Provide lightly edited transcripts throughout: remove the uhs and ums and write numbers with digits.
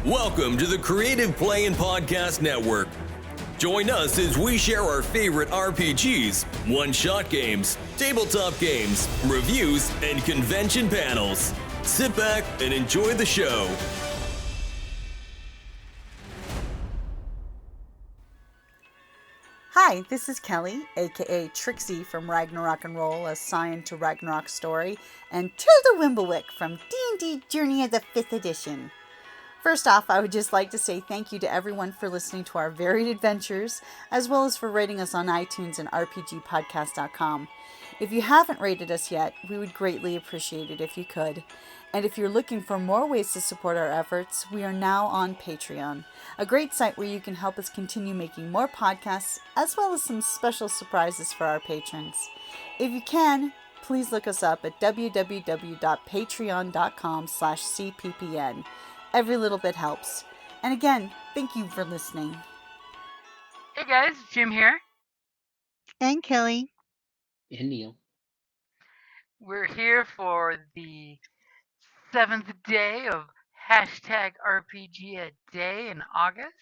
Welcome to the Creative Play and Podcast Network. Join us as we share our favorite RPGs, one-shot games, tabletop games, reviews, and convention panels. Sit back and enjoy the show. Hi, this is Kelly, aka Trixie from Ragnarok and Roll, assigned to Ragnarok Story, and Tilda Wimblewick from D&D Journey of the 5th Edition. First off, I would just like to say thank you to everyone for listening to our varied adventures, as well as for rating us on iTunes and RPGpodcast.com. If you haven't rated us yet, we would greatly appreciate it if you could. And if you're looking for more ways to support our efforts, we are now on Patreon, a great site where you can help us continue making more podcasts, as well as some special surprises for our patrons. If you can, please look us up at www.patreon.com/cppn. Every little bit helps. And again, thank you for listening. Hey guys, Jim here. And Kelly. And Neil. We're here for the 7th day of hashtag RPGaDAY in August.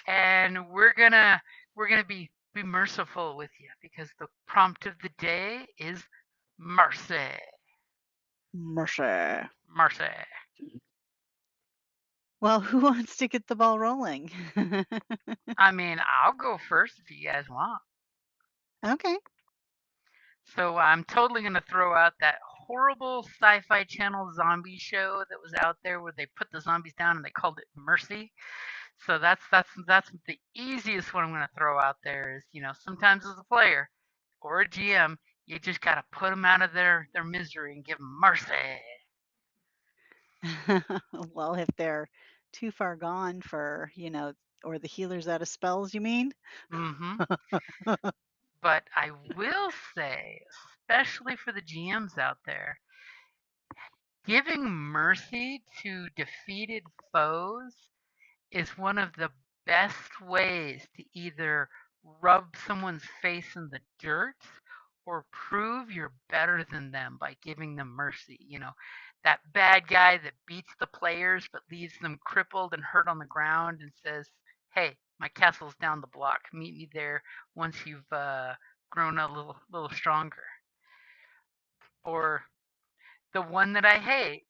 And we're gonna be merciful with you because the prompt of the day is mercy. Mercy. Mercy. Well, who wants to get the ball rolling? I mean, I'll go first if you guys want. Okay. So I'm totally going to throw out that horrible Sci-Fi Channel zombie show that was out there where they put the zombies down and they called it Mercy. So that's the easiest one I'm going to throw out there is, sometimes as a player or a GM, you just got to put them out of their misery and give them mercy. Well, if they're too far gone for, or the healer's out of spells, you mean? Mm-hmm. But I will say, especially for the GMs out there, giving mercy to defeated foes is one of the best ways to either rub someone's face in the dirt or prove you're better than them by giving them mercy. That bad guy that beats the players but leaves them crippled and hurt on the ground and says, "Hey, my castle's down the block. Meet me there once you've grown a little stronger." Or the one that I hate,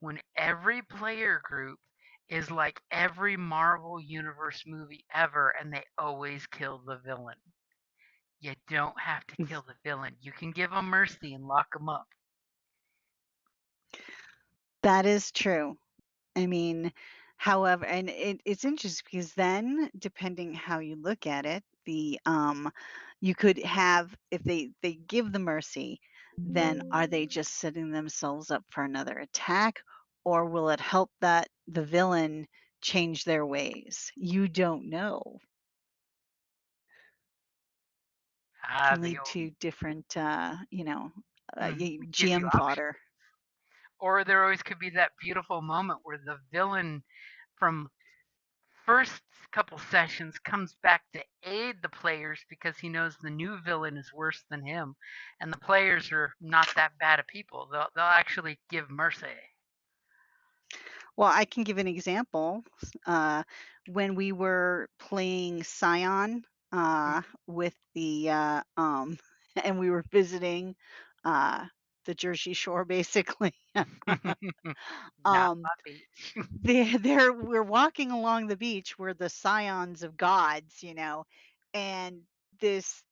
when every player group is like every Marvel Universe movie ever and they always kill the villain. You don't have to kill the villain. You can give them mercy and lock them up. That is true. I mean, however, and it's interesting because then, depending how you look at it, you could have if they give the mercy, then are they just setting themselves up for another attack, or will it help that the villain change their ways? You don't know. Can lead to different, give you GM options. fodder. Or there always could be that beautiful moment where the villain from first couple sessions comes back to aid the players because he knows the new villain is worse than him, and the players are not that bad of people. They'll actually give mercy. Well, I can give an example. When we were playing Scion with the and we were visiting the Jersey Shore, basically. Not my beach. We're walking along the beach where the scions of gods, and this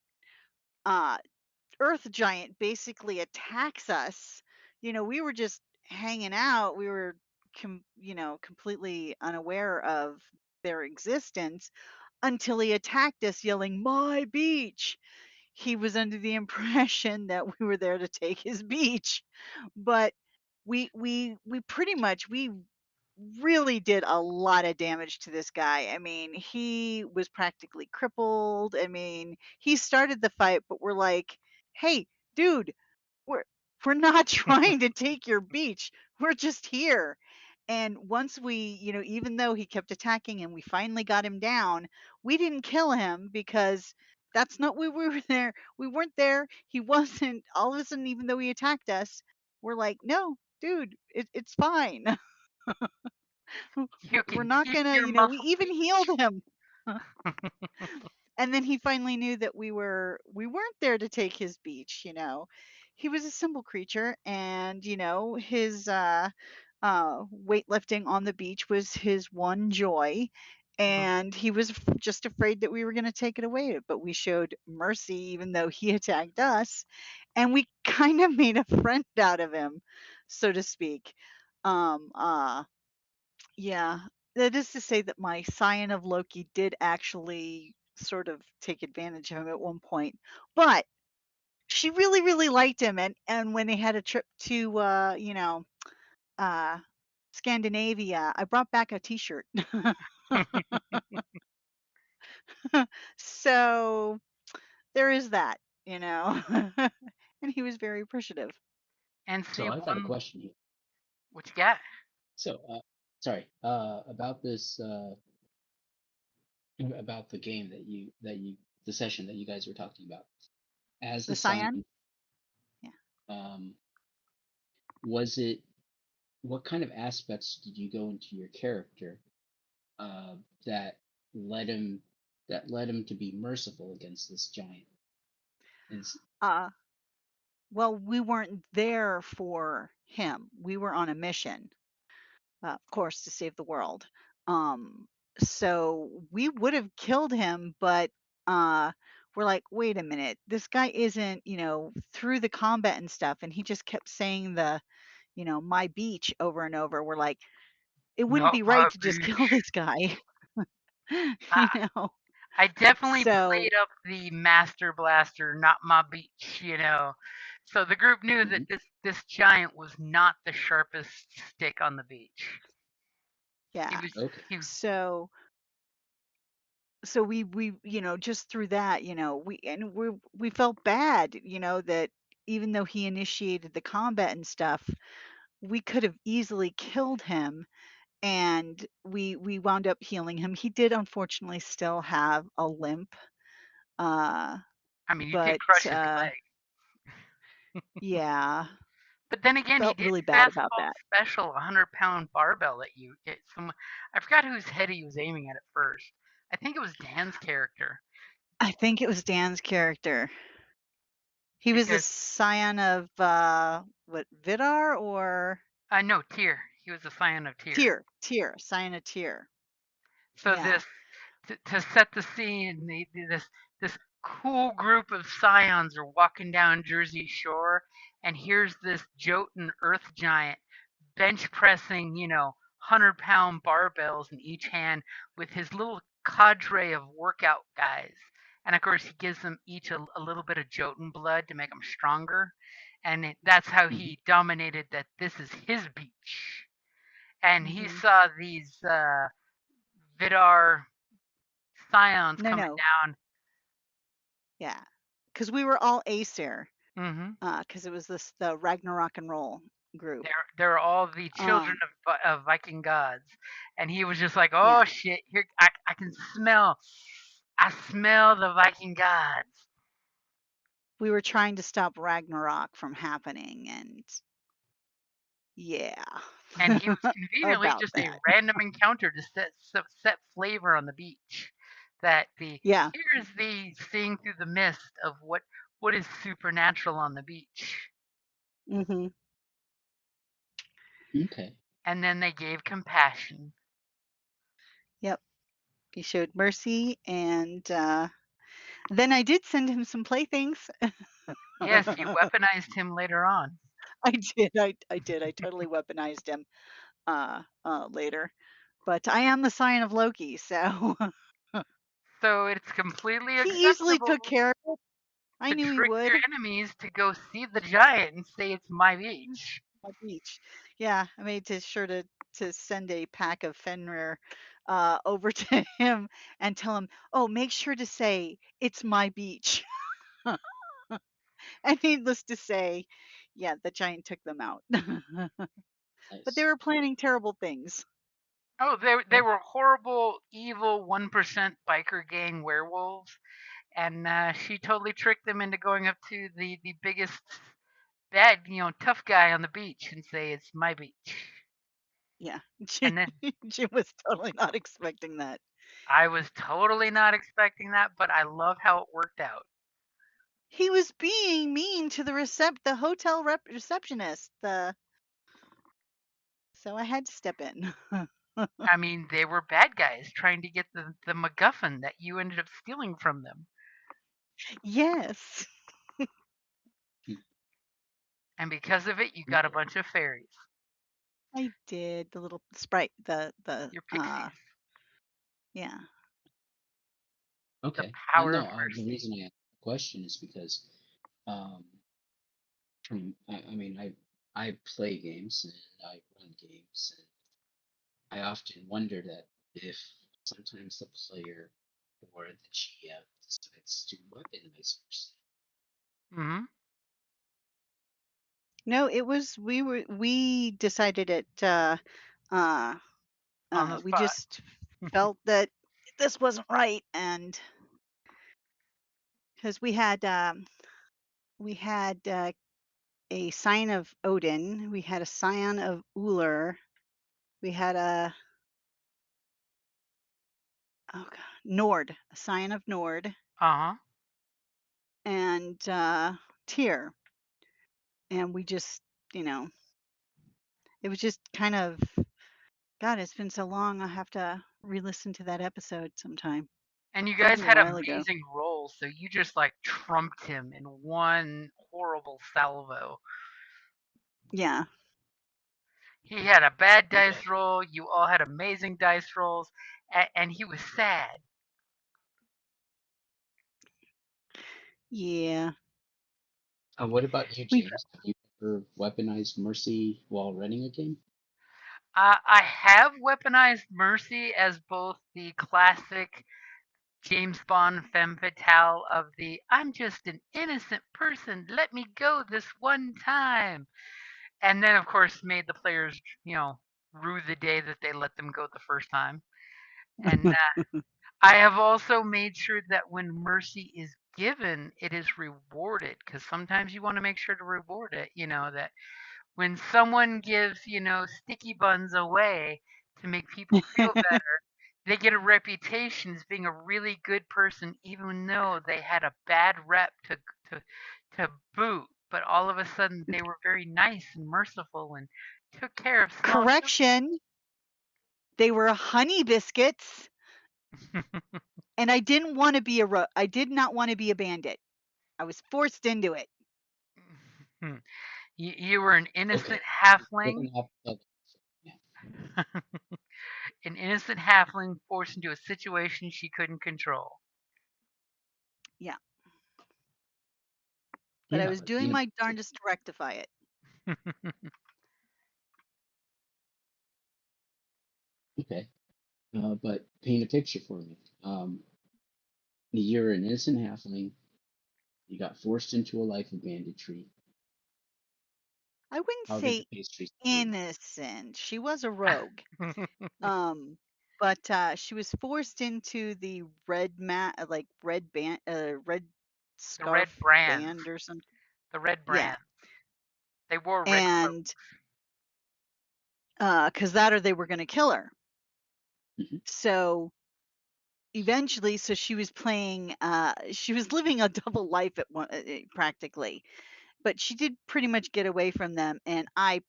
earth giant basically attacks us. We were just hanging out. We were completely unaware of their existence until he attacked us yelling, "My beach." He was under the impression that we were there to take his beach. But we pretty much we really did a lot of damage to this guy. I mean, he was practically crippled. I mean, he started the fight, but we're like, "Hey, dude, we're not trying to take your beach. We're just here." And once we, even though he kept attacking and we finally got him down, we didn't kill him because that's not why we were there. We weren't there. He wasn't. All of a sudden, even though he attacked us, we're like, "No, dude, it's fine." You We're can not keep gonna, your we muscle even healed beach. him. And then he finally knew that we weren't there to take his beach. He was a simple creature, and his weightlifting on the beach was his one joy, and he was just afraid that we were going to take it away, but we showed mercy even though he attacked us, and we kind of made a friend out of him, so to speak. um uh yeah, that is to say that my scion of Loki did actually sort of take advantage of him at one point, but she really, really liked him, and when they had a trip to uh Scandinavia, I brought back a t-shirt. So there is that, you know. And he was very appreciative. And So see I've got a one. question here. What you got? So, sorry, about this, about the game the session that you guys were talking about. As The the scion? Scion, Yeah. um, was it, what kind of aspects did you go into your character, uh, that led him, to be merciful against this giant? Uh well, we weren't there for him. We were on a mission. Of course, to save the world. So we would have killed him, but uh, we're like, wait a minute, this guy isn't, through the combat and stuff, and he just kept saying my beach over and over. We're like, it wouldn't Not be my right to just kill beach. this guy, you I, know. I definitely So played up the Master Blaster, not my beach. So the group knew that Mhm. this giant was not the sharpest stick on the beach. He yeah, was Okay. he so we just through that, we felt bad, that even though he initiated the combat and stuff, we could have easily killed him, and we wound up healing him. He did unfortunately still have a limp, uh I mean, you did but crush his leg. yeah, But then again, he felt did really bad about fastball that. special, 100-pound barbell at you. I forgot whose head he was aiming at first. I think it was Dan's character I think it was Dan's character. He was a because scion of what, Vidar or no, Tyr. He was a scion of Tyr. Tyr, scion of Tyr. So Yeah. to set the scene, this cool group of scions are walking down Jersey Shore, and here's this Jotun earth giant bench pressing, 100-pound barbells in each hand with his little cadre of workout guys. And of course, he gives them each a little bit of Jotun blood to make them stronger. And that's how Hmm. he dominated that this is his beach. And he Hmm. saw these Vidar scions No, coming no. down. Yeah. Because we were all Aesir. Hmm Because it was the Ragnarok and Roll group. They're all the children Um, of Viking gods, and he was just like, yeah. "Oh shit! Here, I can I smell the Viking gods." We were trying to stop Ragnarok from happening, and yeah. And he was conveniently About just a that. random encounter to set flavor on the beach. That the Yeah. here's the seeing through the mist of what is supernatural on the beach. Hmm. Okay. And then they gave compassion. Yep. He showed mercy, and then I did send him some playthings. Yes, you weaponized him later on. I did. I did. I totally weaponized him later. But I am the scion of Loki, so So it's completely he easily took acceptable care of it. I to knew he trick your would. enemies to go see the giant and say it's my beach. My beach. Yeah, I made sure to send a pack of Fenrir over to him and tell him, "Oh, make sure to say it's my beach." And needless to say, yeah, the giant took them out. But they Nice. were planning terrible things. Oh, they were horrible, evil 1% biker gang werewolves, and she totally tricked them into going up to the biggest bad, tough guy on the beach and say it's my beach. Yeah. And then Jim was totally not expecting that. I was totally not expecting that, but I love how it worked out. He was being mean to the hotel receptionist. So I had to step in. I mean, they were bad guys trying to get the MacGuffin that you ended up stealing from them. Yes. And because of it, you got a bunch of fairies, I did. The little sprite, your pixies, yeah. the Okay. power of No, the mercy. reason I asked the question is because, um, I mean, I play games and I run games, and I often wonder that if sometimes the player or the GM decides to weaponize mercy. Hmm. No, it was we decided it uh On the we spot. just felt that this wasn't right, and because we had a sign of Odin, we had a scion of Uller, we had Nord, a scion of Nord, Uh huh. and Tyr, and we just, you know, it was just kind of, God, it's been so long. I'll have to re-listen to that episode sometime. And you guys Probably a had while ago. amazing rolls, so you just like trumped him in one horrible salvo. Yeah. He had a bad Okay. dice roll, you all had amazing dice rolls, and he was sad. Yeah. What about you, We James? Have you ever weaponized mercy while running a game? I have weaponized mercy as both the classic James Bond femme fatale of the "I'm just an innocent person, let me go this one time," and then of course made the players, rue the day that they let them go the first time. And I have also made sure that when mercy is given, it is rewarded, because sometimes you want to make sure to reward it. That when someone gives, sticky buns away to make people feel better, they get a reputation as being a really good person, even though they had a bad rep to, to boot. But all of a sudden, they were very nice and merciful and took care of small Correction, they were honey biscuits, children. and I did not want to be a bandit. I was forced into it. You were an innocent Okay. We're halfling, gonna have to. Yeah. an innocent halfling forced into a situation she couldn't control. Yeah. But I Yeah, was but doing my darndest to rectify it. okay. But paint a picture for me. You're an innocent halfling. You got forced into a life of banditry. I wouldn't How did the say pastries treat innocent. She was a rogue. But she was forced into the red The red scarf brands. band or something. The red Yeah. brands. They wore red cloaks. And because that or they were going to kill her. you? So eventually, so she was she was living a double life at one practically, but she did pretty much get away from them, and I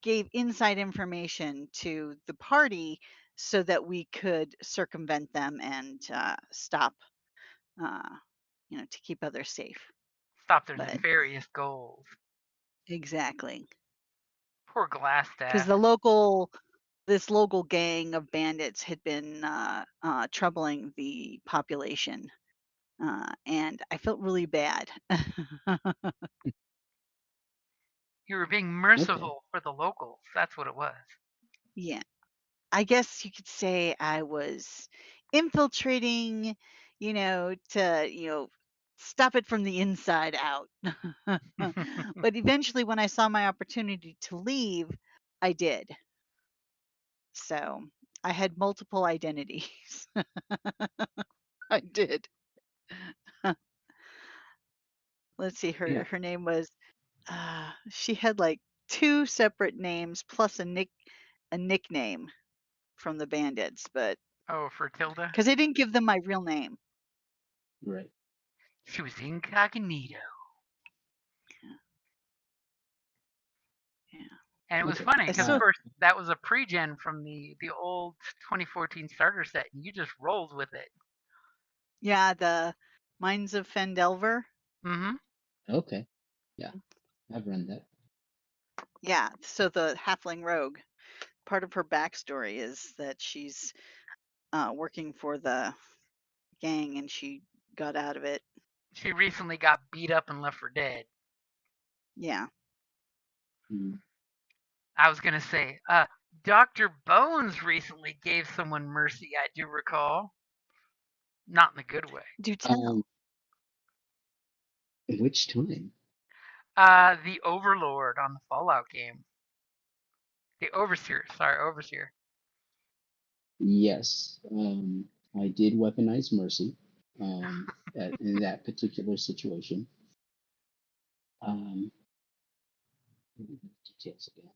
gave inside information to the party so that we could circumvent them and stop, uh, to keep others safe. Stop their But nefarious goals. exactly, Poor because Glassstaff. this local gang of bandits had been troubling the population, and I felt really bad. You were being Okay. merciful for the locals. That's what it was. Yeah, I guess you could say I was infiltrating, to, stop it from the inside out. But eventually, when I saw my opportunity to leave, I did. So I had multiple identities. I did. Let's see, Yeah. her name was, she had like two separate names plus a nickname from the bandits, but Oh, for Tilda? because they didn't give them my real name. Right. She was incognito. Yeah. And it was Okay. funny because, of So course, that was a pre-gen from the old 2014 starter set, and you just rolled with it. yeah, the Mines of Fendelver. Mm-hmm. Okay. Yeah. I've run that. Yeah, so the halfling rogue. Part of her backstory is that she's working for the gang and she got out of it. She recently got beat up and left for dead. Yeah. Mm. I was gonna say, Dr. Bones recently gave someone mercy, I do recall. Not in a good way. Do tell. Which time? The Overlord on the Fallout game. The Overseer, sorry, Overseer. Yes. I did weaponize mercy. In that particular situation. Details again.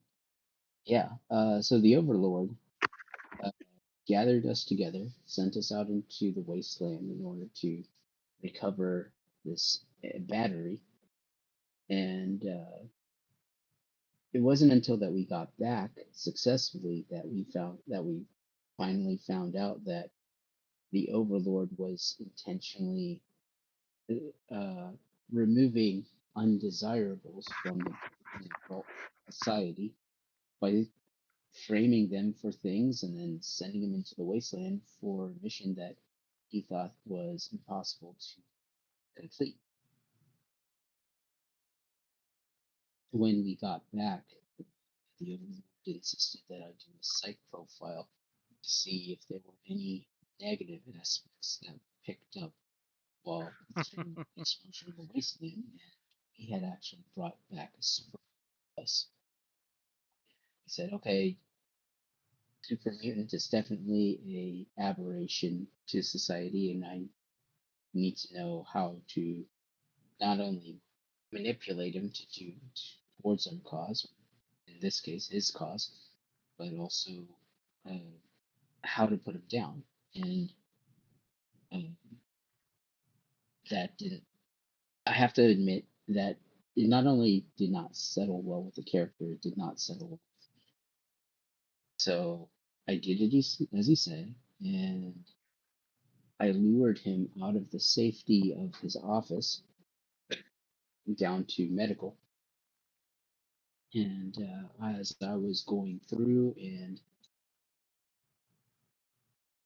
Yeah. So the Overlord uh, gathered us together, sent us out into the wasteland in order to recover this battery, and it wasn't until that we got back successfully that we finally found out that the Overlord was intentionally uh, removing undesirables from the vault society by framing them for things and then sending them into the wasteland for a mission that he thought was impossible to complete. When we got back, the Overlord insisted that I do a psych profile to see if there were any negative aspects that picked up while through exposure to the wasteland, and he had actually brought back a super us. He said, okay, super mutant is definitely a aberration to society, and I need to know how to not only manipulate him to do towards our cause, in this case his cause, but also uh, how to put him down. And um, that didn't. I have to admit that it not only did not settle well with the character, it did not settle well. So I did it as he said, and I lured him out of the safety of his office down to medical. And as I was going through, and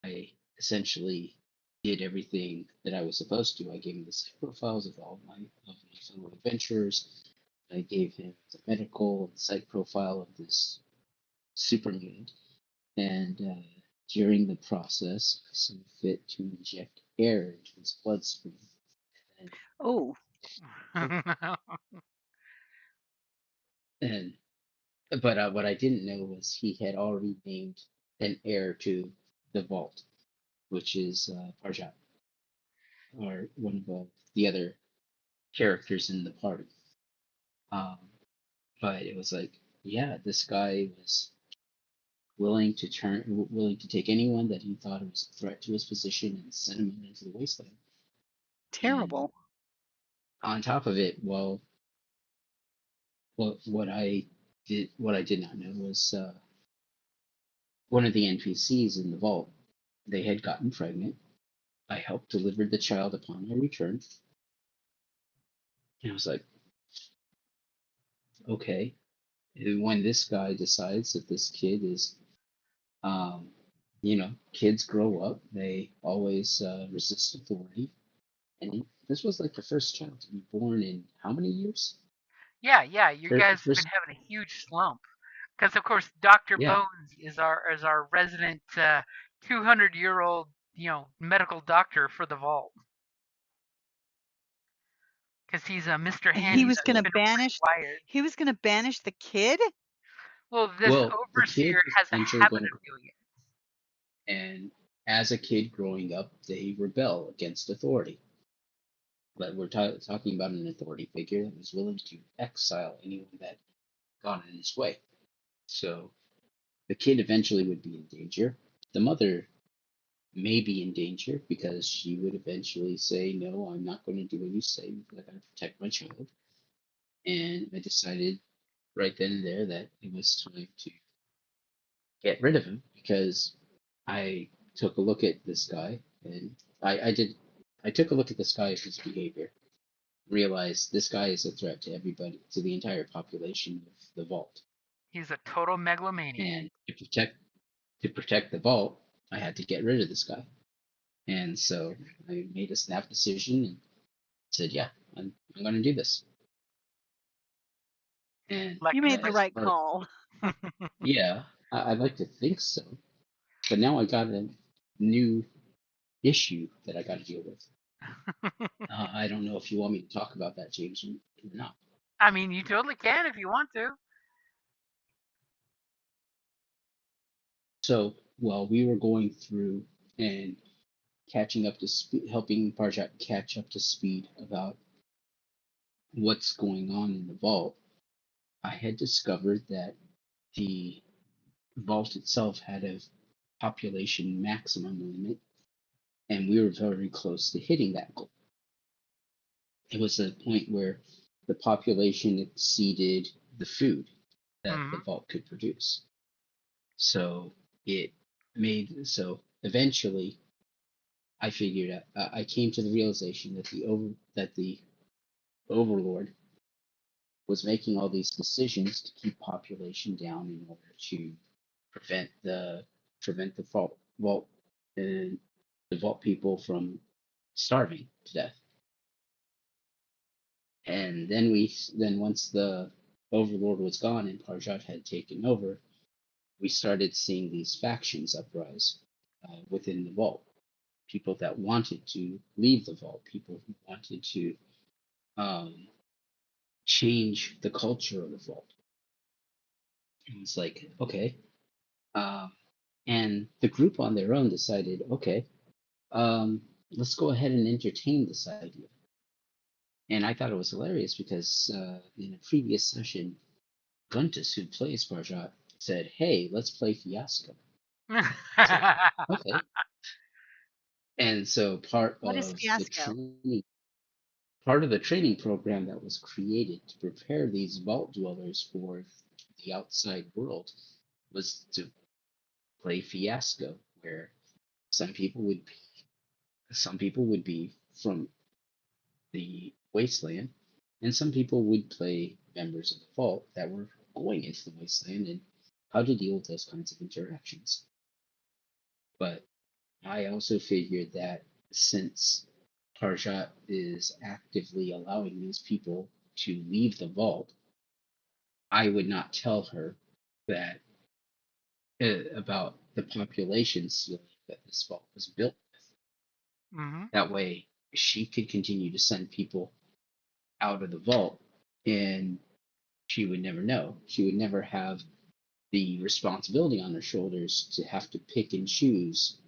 I essentially did everything that I was supposed to. I gave him the psych profiles of all my fellow adventurers. I gave him the medical and psych profile of this super mutant. And during the process, I saw fit to inject air into his bloodstream. And, Oh, and but what I didn't know was he had already named an heir to the vault, which is Parjat, or one of the other characters in the party. Um, but it was like, yeah, this guy was willing to take anyone that he thought was a threat to his position and send him into the wasteland. And terrible. on top of it, well, what I did not know was one of the NPCs in the vault. They had gotten pregnant. I helped deliver the child upon my return. And I was like, okay. And when this guy decides that this kid is Um, kids grow up, they always resist authority. And this was like the first child to be born in how many years? yeah, you guys have been First, having a huge slump. Because of course, Dr. yeah, Bones is our resident 200-year-old medical doctor for the vault. Because he's a Mr. And he Handy was that's gonna been banish. rewired. He was gonna banish the kid. Well, this well, the kid overseer was has a eventually habit going to of grow doing it. up. And as a kid growing up, they rebel against authority. But we're talking about an authority figure that was willing to exile anyone that got in his way. So the kid eventually would be in danger. The mother may be in danger because she would eventually say, "No, I'm not going to do what you say because I got to protect my child." And I decided right then and there that it was time to get rid of him because I took a look at this guy and I took a look at this guy's behavior, realized this guy is a threat to everybody, to the entire population of the vault. He's a total megalomaniac. And to protect the vault, I had to get rid of this guy. And so I made a snap decision and said, "Yeah, I'm going to do this." And Like You made the as right part, call. yeah, I'd like to think so. But now I got a new issue that I got to deal with. I don't know if you want me to talk about that, James, or not. I mean, you totally can if you want to. So while we were going through and catching up to speed, helping Parjat catch up to speed about what's going on in the vault, I had discovered that the vault itself had a population maximum limit, and we were very close to hitting that goal. It was a point where the population exceeded the food that the Hmm. vault could produce. So it so eventually I figured out, I came to the realization that the overlord was making all these decisions to keep population down in order to prevent the vault and the vault people from starving to death. And then once the overlord was gone and Parjat had taken over, we started seeing these factions uprise within the vault. People that wanted to leave the vault, people who wanted to um, change the culture of the vault. And it's like, okay. Um, and the group on their own decided, okay, let's go ahead and entertain this idea. And I thought it was hilarious because in a previous session, Guntus, who plays Parjat, said, "Hey, let's play Fiasco." It's like, okay. And so What is fiasco? part of the training program that was created to prepare these vault dwellers for the outside world was to play Fiasco, where some people would be, some people would be from the wasteland, and some people would play members of the vault that were going into the wasteland and how to deal with those kinds of interactions. But I also figured that since Parjat is actively allowing these people to leave the vault, I would not tell her that about the population ceiling that this vault was built with. Hmm. That way, she could continue to send people out of the vault, and she would never know. She would never have the responsibility on her shoulders to have to pick and choose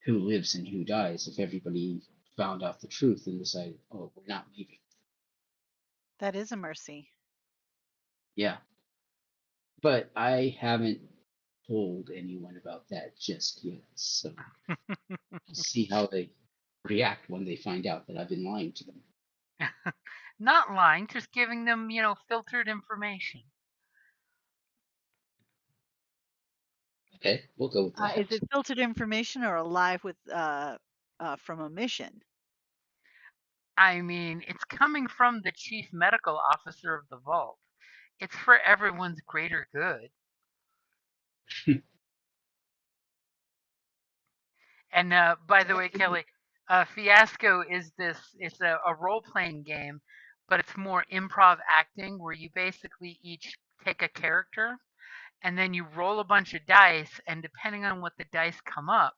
who lives and who dies if everybody found out the truth and decided, "Oh, we're not leaving." That is a mercy. Yeah, but I haven't told anyone about that just yet, so we'll see how they react when they find out that I've been lying to them. Not lying, just giving them, filtered information. Okay, we'll go with Is that. it filtered information or alive with from a mission? I mean, it's coming from the chief medical officer of the vault. It's for everyone's greater good. And by the way, Kelly, Fiasco is this. It's a role playing game, but it's more improv acting where you basically each take a character and then you roll a bunch of dice, and depending on what the dice come up,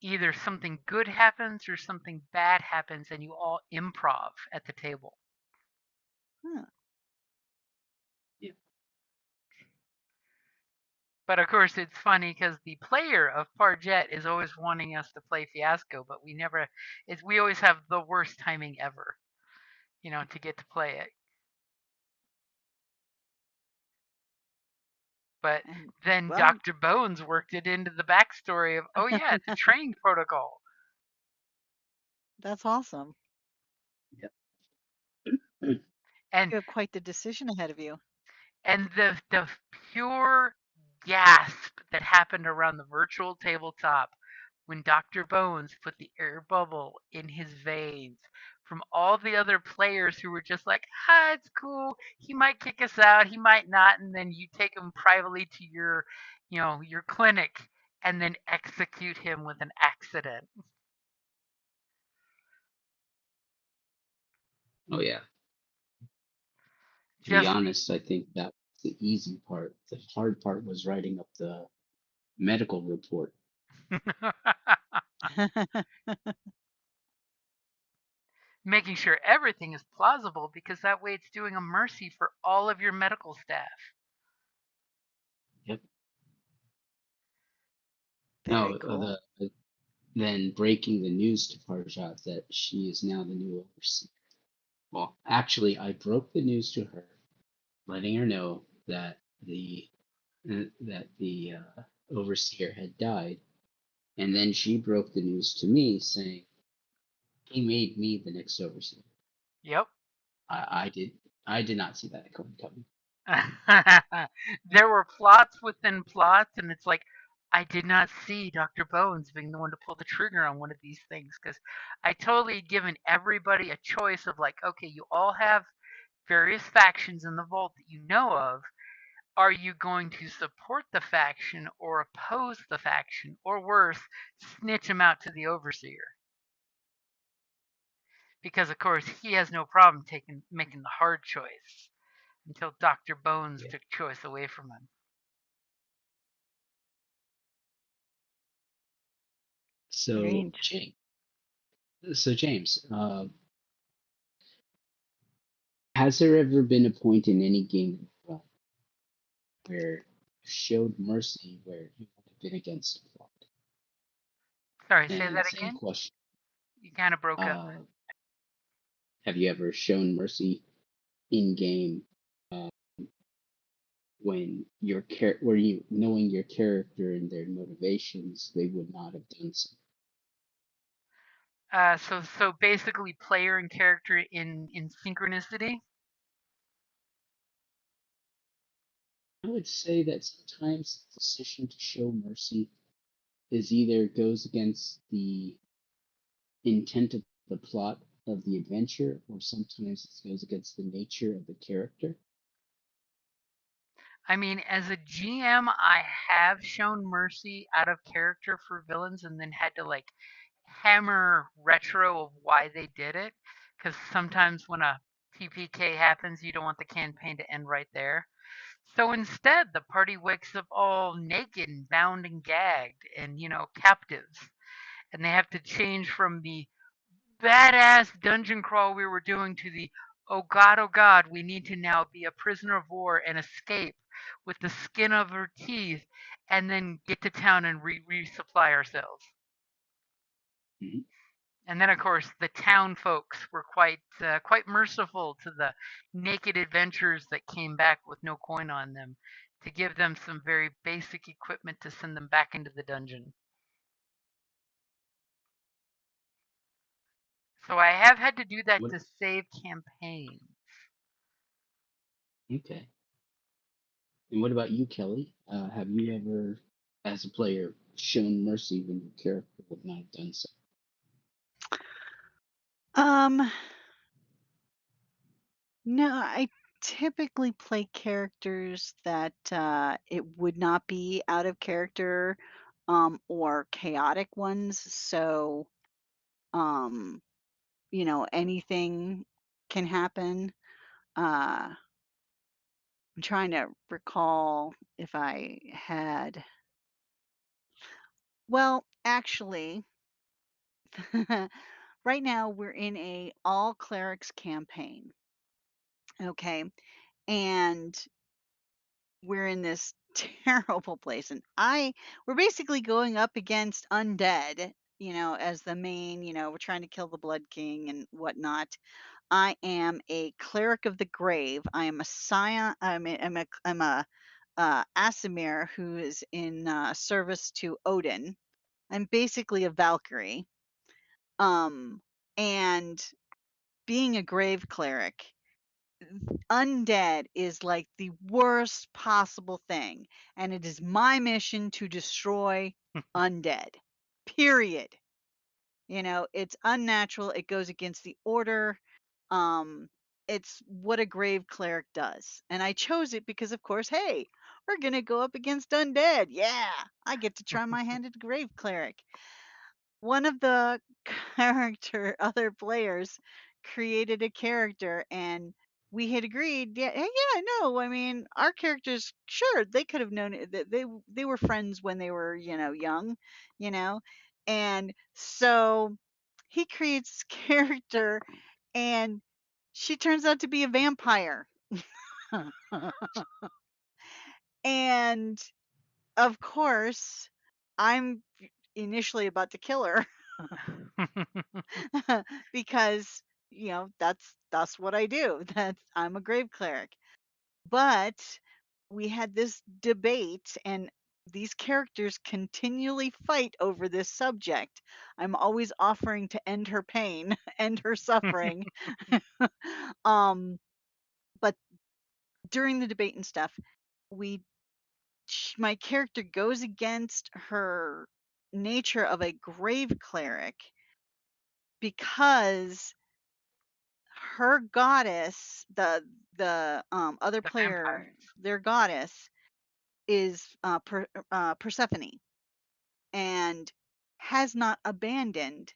either something good happens or something bad happens, and you all improv at the table. Huh. Yeah. But of course, it's funny because the player of Parjet is always wanting us to play Fiasco, but we never. We always have the worst timing ever, to get to play it. But And then well, Dr. Bones worked it into the backstory of, oh yeah, it's a training protocol. that's awesome. Yep. And You have quite the decision ahead of you. the pure gasp that happened around the virtual tabletop when Dr. Bones put the air bubble in his veins from all the other players who were just like, ah, it's cool. He might kick us out, he might not, and then you take him privately to your, your clinic and then execute him with an accident. Oh yeah. To be Just honest, I think that was the easy part. The hard part was writing up the medical report. making sure everything is plausible because that way it's doing a mercy for all of your medical staff. Yep. Very No, cool. then breaking the news to Parjat that she is now the new overseer. Well, actually, I broke the news to her, letting her know that the overseer had died, and then she broke the news to me, saying he made me the next overseer. Yep. I did not see that coming. There were plots within plots, and it's like, I did not see Dr. Bones being the one to pull the trigger on one of these things because I totally had given everybody a choice of, like, okay, you all have various factions in the vault that you know of. Are you going to support the faction or oppose the faction, or worse, snitch him out to the overseer? Because of course he has no problem making the hard choice until Dr. Bones Yeah. took choice away from him. So Strange. James, James, has there ever been a point in any game where you showed mercy where you would have been against a plot? Sorry, say And that same again. question. You kind of broke up. Uh, have you ever shown mercy in game uh, when where you knowing your character and their motivations, they would not have done so? So basically, player and character in synchronicity. I would say that sometimes the decision to show mercy is either goes against the intent of the plot of the adventure, or sometimes it goes against the nature of the character. I mean, as a GM, I have shown mercy out of character for villains, and then had to like hammer retro of why they did it, because sometimes when a TPK happens, you don't want the campaign to end right there. So instead, the party wakes up all naked and bound and gagged and, captives. And they have to change from the badass dungeon crawl we were doing to the oh God, we need to now be a prisoner of war and escape with the skin of our teeth and then get to town and resupply ourselves. Mhm. And then, of course, the town folks were quite merciful to the naked adventurers that came back with no coin on them, to give them some very basic equipment to send them back into the dungeon. So I have had to do that What? to save campaigns. Okay. And what about you, Kelly? Have you ever, as a player, shown mercy when your character would not have done so? Um, no, I typically play characters that it would not be out of character or chaotic ones. So, um, anything can happen. I'm trying to recall if I had. Well, actually, right now we're in a all clerics campaign. Okay. And we're in this terrible place. And we're basically going up against undead, as the main, we're trying to kill the Blood King and whatnot. I am a cleric of the grave. I am a scion. I'm a Asimir, who is in service to Odin. I'm basically a Valkyrie. And being a grave cleric, undead is like the worst possible thing. And it is my mission to destroy undead. Period. You know, it's unnatural. It goes against the order. It's what a grave cleric does. And I chose it because, of course, hey, we're going to go up against undead. Yeah, I get to try my hand at a grave cleric. One of the other players created a character, and we had agreed, yeah, hey, yeah, no, I mean, our characters, sure, they could have known that they were friends when they were, young, you know, and so he creates this character, and she turns out to be a vampire. And of course, I'm initially about to kill her because that's what I do. I'm a grave cleric. But we had this debate, and these characters continually fight over this subject. I'm always offering to end her pain, end her suffering. But during the debate and stuff, my character goes against her nature of a grave cleric because her goddess, the other The player, vampires. their goddess is Persephone, and has not abandoned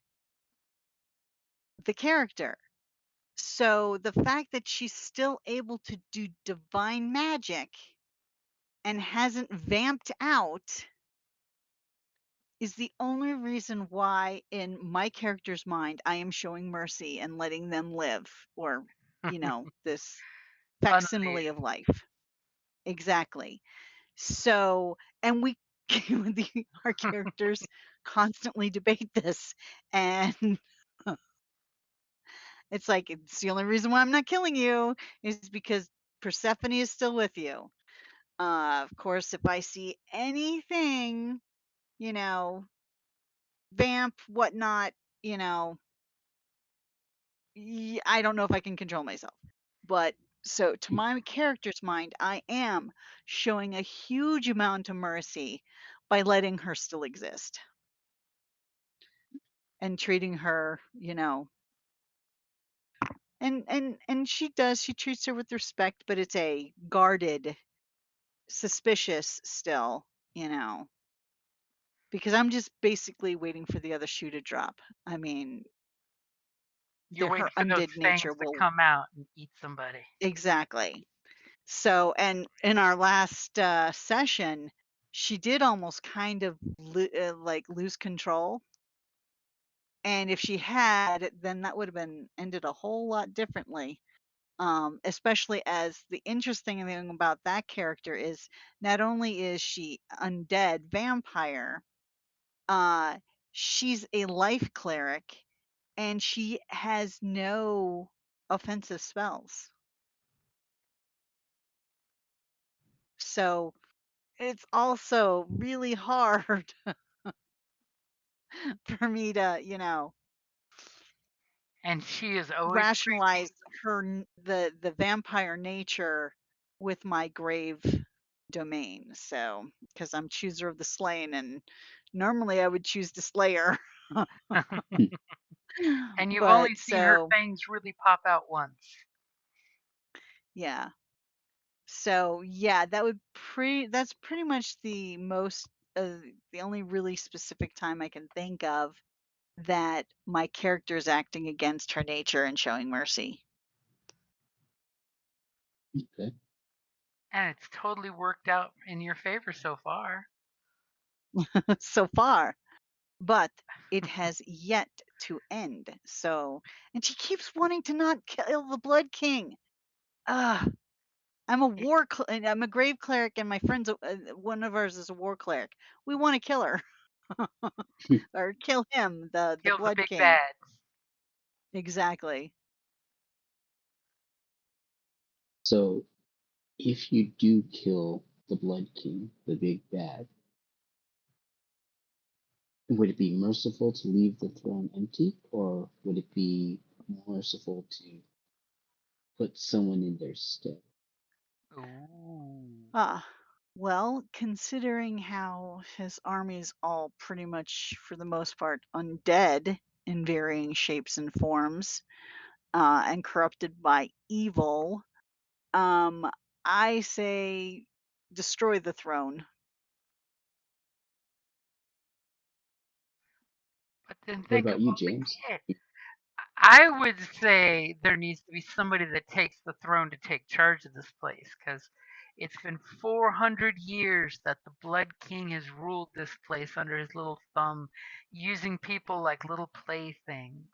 the character. So the fact that she's still able to do divine magic and hasn't vamped out is the only reason why, in my character's mind, I am showing mercy and letting them live, or, this facsimile of life. Exactly. So, and our characters constantly debate this, and it's like, it's the only reason why I'm not killing you is because Persephone is still with you. Of course, if I see anything, vamp, whatnot, I don't know if I can control myself. But so to my character's mind, I am showing a huge amount of mercy by letting her still exist and treating her, and she treats her with respect, but it's a guarded, suspicious still, because I'm just basically waiting for the other shoe to drop. I mean, You're waiting her for those undead things nature to will. come out and eat somebody. Exactly. So, and in our last session, she did almost kind of like lose control. And if she had, then that would have been ended a whole lot differently. Especially as the interesting thing about that character is not only is she undead vampire, she's a life cleric, and she has no offensive spells. So it's also really hard for me to, And she is always rationalize the vampire nature with my grave domain. So, because I'm chooser of the slain, and normally I would choose the slayer. And you've But only seen her so, fangs really pop out once. yeah. So, yeah, that's pretty much the most the only really specific time I can think of that my character is acting against her nature and showing mercy. Okay. And it's totally worked out in your favor so far. So far, but it has yet to end. So, and she keeps wanting to not kill the Blood King. I'm I'm a grave cleric, and my friend's one of ours is a war cleric. We want to kill her or kill him, the Kill the Blood big King. bads. Exactly. So if you do kill the Blood King, the big bad, would it be merciful to leave the throne empty, or would it be merciful to put someone in their stead? Ooh. Ah, well, considering how his army is all pretty much, for the most part, undead in varying shapes and forms, and corrupted by evil, um, I say destroy the throne. But then What think about you, about the James? kid. I would say there needs to be somebody that takes the throne to take charge of this place because it's been 400 years that the Blood King has ruled this place under his little thumb, using people like little playthings.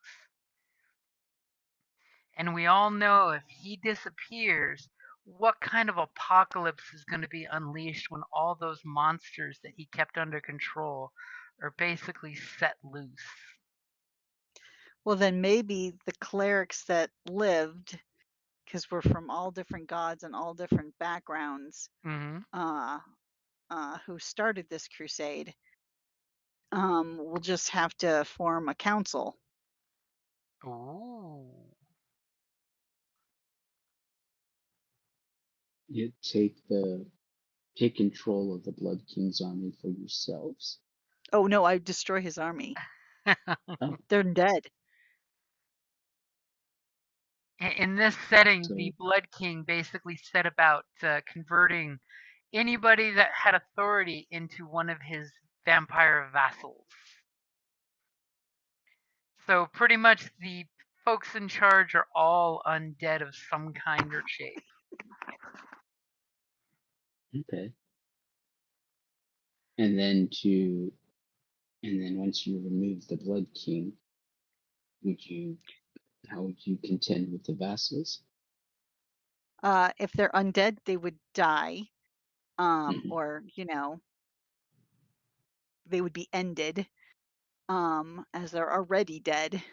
And we all know if he disappears, what kind of apocalypse is going to be unleashed when all those monsters that he kept under control are basically set loose? Well, then maybe the clerics that lived, because we're from all different gods and all different backgrounds, Mm-hmm. who started this crusade, we'll just have to form a council. Ooh. You take control of the Blood King's army for yourselves. Oh no, I destroy his army. Oh, They're dead. In this setting, so the Blood King basically set about converting anybody that had authority into one of his vampire vassals. So pretty much the folks in charge are all undead of some kind or shape. okay. And then to and then once you remove the Blood King, would you how would you contend with the vassals? If they're undead, they would die, Mhm. or they would be ended, as they're already dead.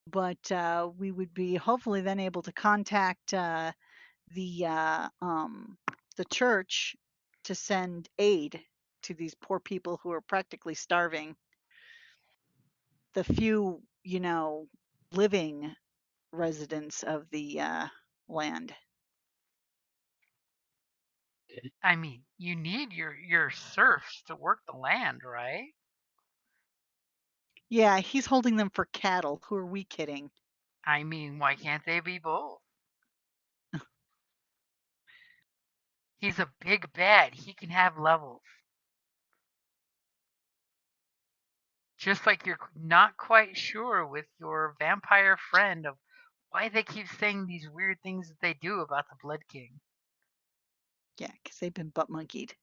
But we would be hopefully then able to contact the uh, um, the church to send aid to these poor people who are practically starving. The few, living residents of the land. Okay. I mean, you need your serfs to work the land, right? Yeah, he's holding them for cattle. Who are we kidding? I mean, why can't they be both? He's a big bad. He can have levels. Just like you're not quite sure with your vampire friend of why they keep saying these weird things that they do about the Blood King. Yeah, because they've been butt monkeyed.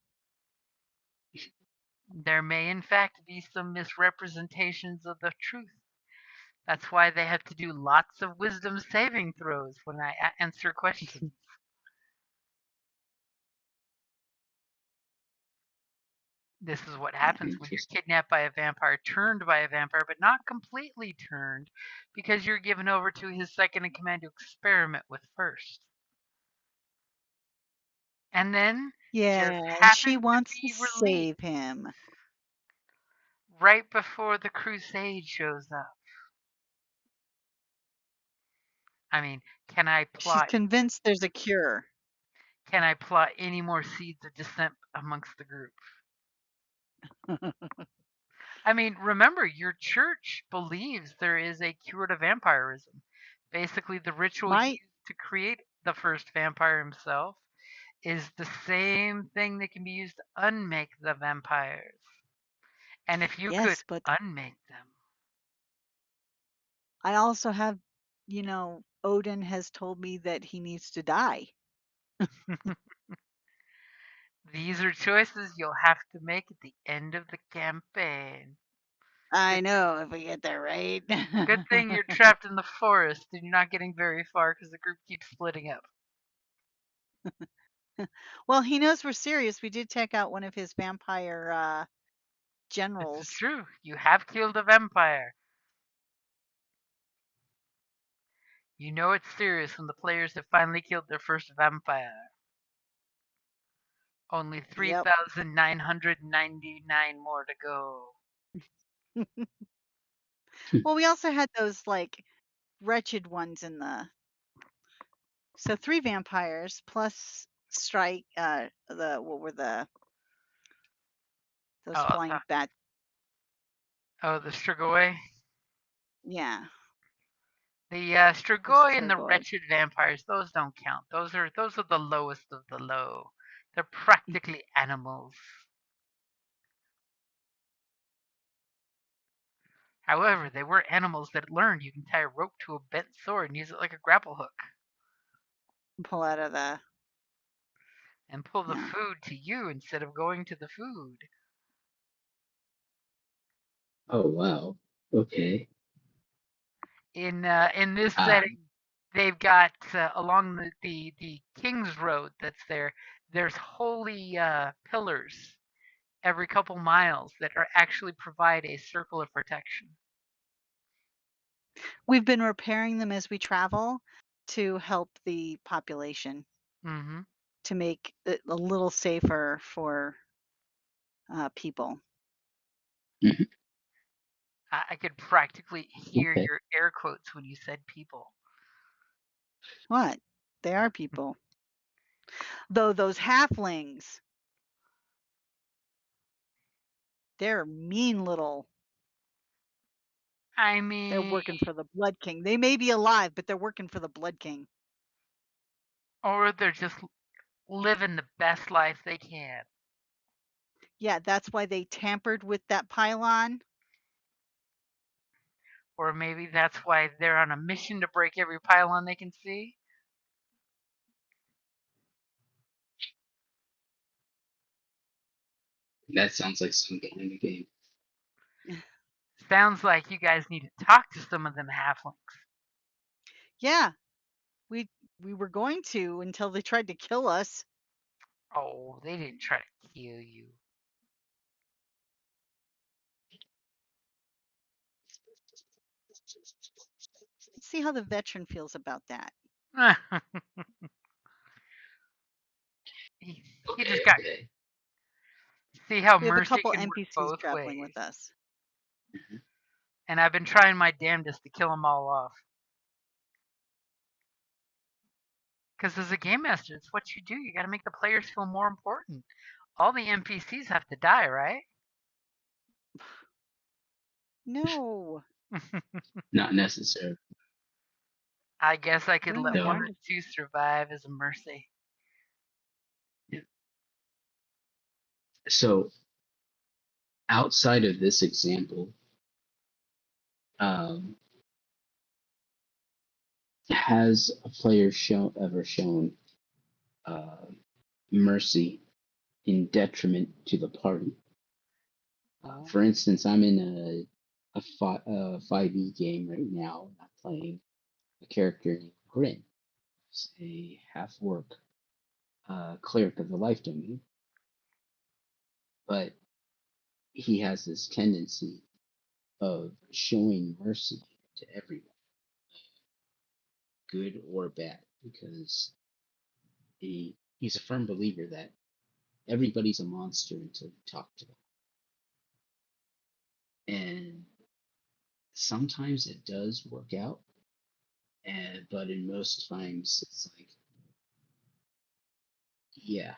There may, in fact, be some misrepresentations of the truth. That's why they have to do lots of wisdom saving throws when I answer questions. This is what happens when you're Interesting. kidnapped by a vampire, turned by a vampire, but not completely turned because you're given over to his second in command to experiment with first. And then just Yeah, and she happen to wants to be released save him. right before the crusade shows up. I mean, can I She's plot convinced there's a cure. any more seeds of dissent amongst the group? I mean, remember, your church believes there is a cure to vampirism. Basically, the ritual My used to create the first vampire himself is the same thing that can be used to unmake the vampires. And if you could Yes, but unmake I also have, Odin has told me that he needs to die. them, these are choices you'll have to make at the end of the campaign. I Good, know if we get there right. good thing you're trapped in the forest and you're not getting very far because the group keeps splitting up. Well, he knows we're serious. We did take out one of his vampire This is generals. true. You have killed a vampire. You know it's serious when the players have finally killed their first vampire. Only Yep. 3,999 more to go. Well, we also had those like wretched ones in the. So 3 vampires plus strike. The what were those Oh, flying bat? the Strigoi. Yeah, The the Strigoi and the Strigoi. wretched vampires, those don't count. Those are the lowest of the low. They're practically animals. However, they were animals that learned you can tie a rope to a bent sword and use it like a grapple hook. Pull out of the. And pull the Yeah. food to you instead of going to the food. Oh wow. Okay. In this Ah, setting, they've got along the King's Road that's there. There's holy pillars every couple miles that are actually provide a circle of protection. We've been repairing them as we travel to help the population Mm-hmm. to make it a little safer for people. mhm, I could practically hear okay. your air quotes when you said people. What? They are people. Though those halflings, they're mean little. I They're mean, working for the Blood King. They may be alive, but they're working for the Blood King. or they're just living the best life they can. Yeah, that's why they tampered with that pylon. Or maybe that's why they're on a mission to break every pylon they can see. That sounds like some kind of game. Sounds like you guys need to talk to some of them halflings. Yeah, we were going to until they tried to kill us. Oh, they didn't try to kill you. Let's see how the veteran feels about that. He just Okay, got okay. see how We have a mercy couple can work NPCs both traveling ways. with us. Mhm. And I've been trying my damnedest to kill them all off. Because as a game master, it's what you do. You got to make the players feel more important. All the NPCs have to die, right? No, Not necessary. I guess I could doing let the one So, or darndest. two survive as a mercy. yeah. So outside of this example, um, has a player ever shown uh, mercy in detriment to the party? Oh. For instance, I'm in a 5e game right now. And I'm playing a character named Grin, who's a half orc cleric of the life domain, but he has this tendency of showing mercy to everyone, good or bad, because he's a firm believer that everybody's a monster until you talk to them. And sometimes it does work out, but in most times it's like, yeah,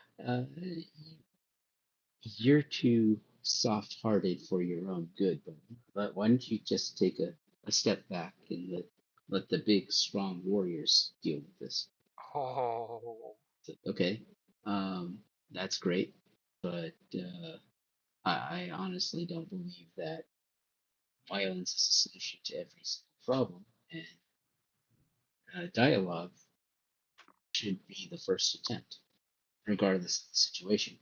you're too soft-hearted for your own good, but why don't you just take a step back and let the big strong warriors deal with this? Oh. Okay, that's great, but I honestly don't believe that violence is a solution to every single problem, and dialogue should be the first attempt, regardless of the situation.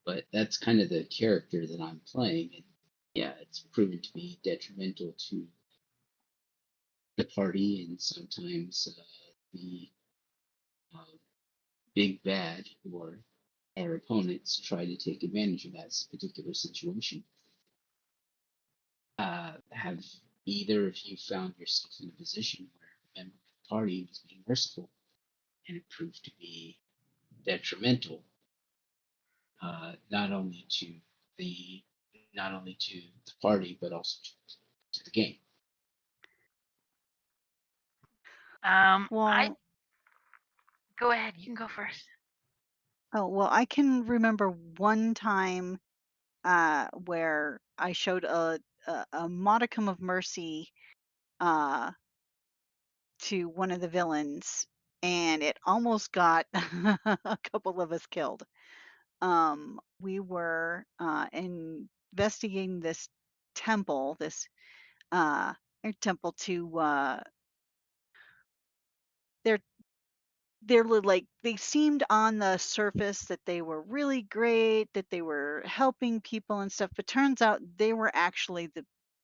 But that's kind of the character that I'm playing, and yeah, it's proven to be detrimental to the party, and sometimes the uh, big bad or our opponents try to take advantage of that particular situation. Have either of you found yourself in a position where a member of the party was being merciful and it proved to be detrimental not only to the not only to the party but also to the game. I Well, go ahead. You can go first. I can remember one time where I showed a modicum of mercy uh, to one of the villains, and it almost got a couple of us killed. We were investigating this temple, this temple to they're like they seemed on the surface that they were really great, that they were helping people and stuff, but turns out they were actually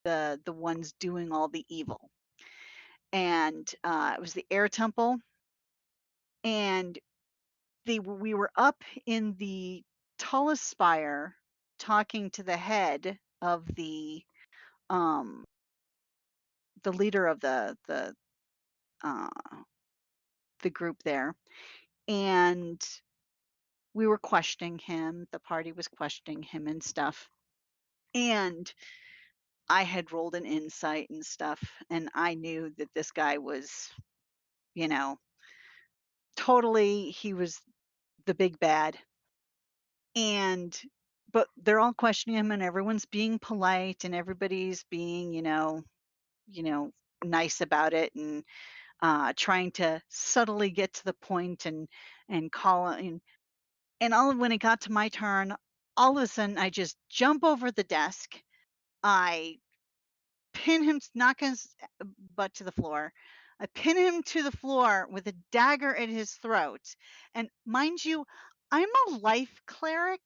the ones doing all the evil. And it was the air temple, and we were up in the tallest spire talking to the head of um the leader of uh the group there, and we were questioning him, the party was questioning him and stuff, and I had rolled an insight and stuff, and I knew that this guy was, you know, totally, he was the big bad. And but they're all questioning him, and everyone's being polite, and everybody's being, nice about it, and trying to subtly get to the point and call it. And all when it got to my turn, all of a sudden I just jump over the desk. I pin him, knock his butt to the floor. I pin him to the floor with a dagger at his throat. And mind you, I'm a life cleric.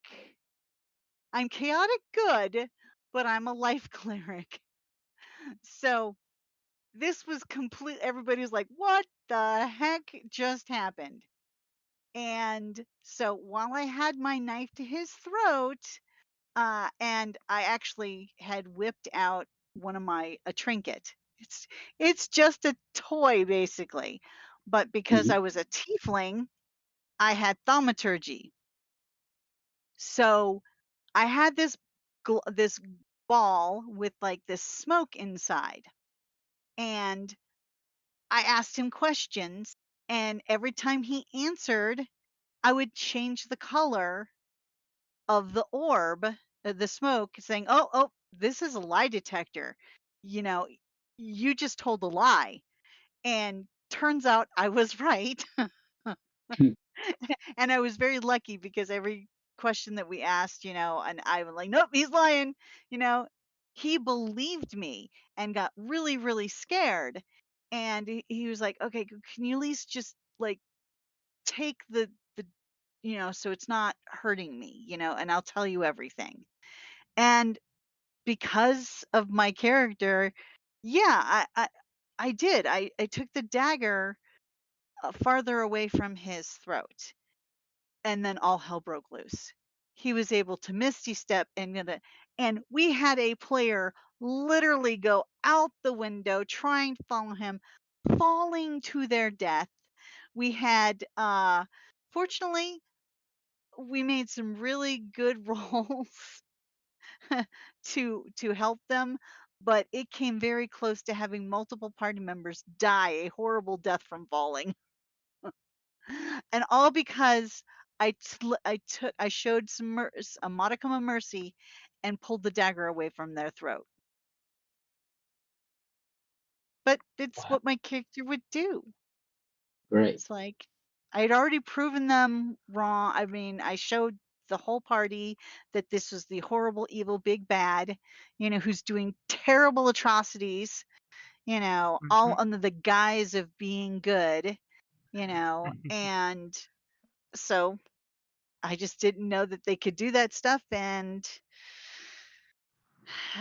I'm chaotic good, but I'm a life cleric. So this was complete. Everybody was like, what the heck just happened? And so while I had my knife to his throat, and I actually had whipped out one of a trinket. It's just a toy basically, but because Mhm. I was a tiefling, I had thaumaturgy. So I had this ball with like this smoke inside, and I asked him questions, and every time he answered, I would change the color of the orb, the smoke, saying, "Oh, this is a lie detector. You know, you just told a lie." And turns out I was right. And I was very lucky because every question that we asked, and I was like, "Nope, he's lying." You know, he believed me and got really, really scared. And he was like, "Okay, can you at least just like take the so it's not hurting me, and I'll tell you everything." And because of my character, yeah, I did. I took the dagger farther away from his throat, and then all hell broke loose. He was able to misty step and we had a player literally go out the window trying to follow him, falling to their death. We had fortunately we made some really good rolls to help them, but it came very close to having multiple party members die a horrible death from falling. And all because I showed a modicum of mercy and pulled the dagger away from their throat. But it's Wow. what my character would do. Great. It's like I'd already proven them wrong. I mean, I showed the whole party that this was the horrible, evil, big bad, who's doing terrible atrocities, all Mhm. under the guise of being good, and so I just didn't know that they could do that stuff, and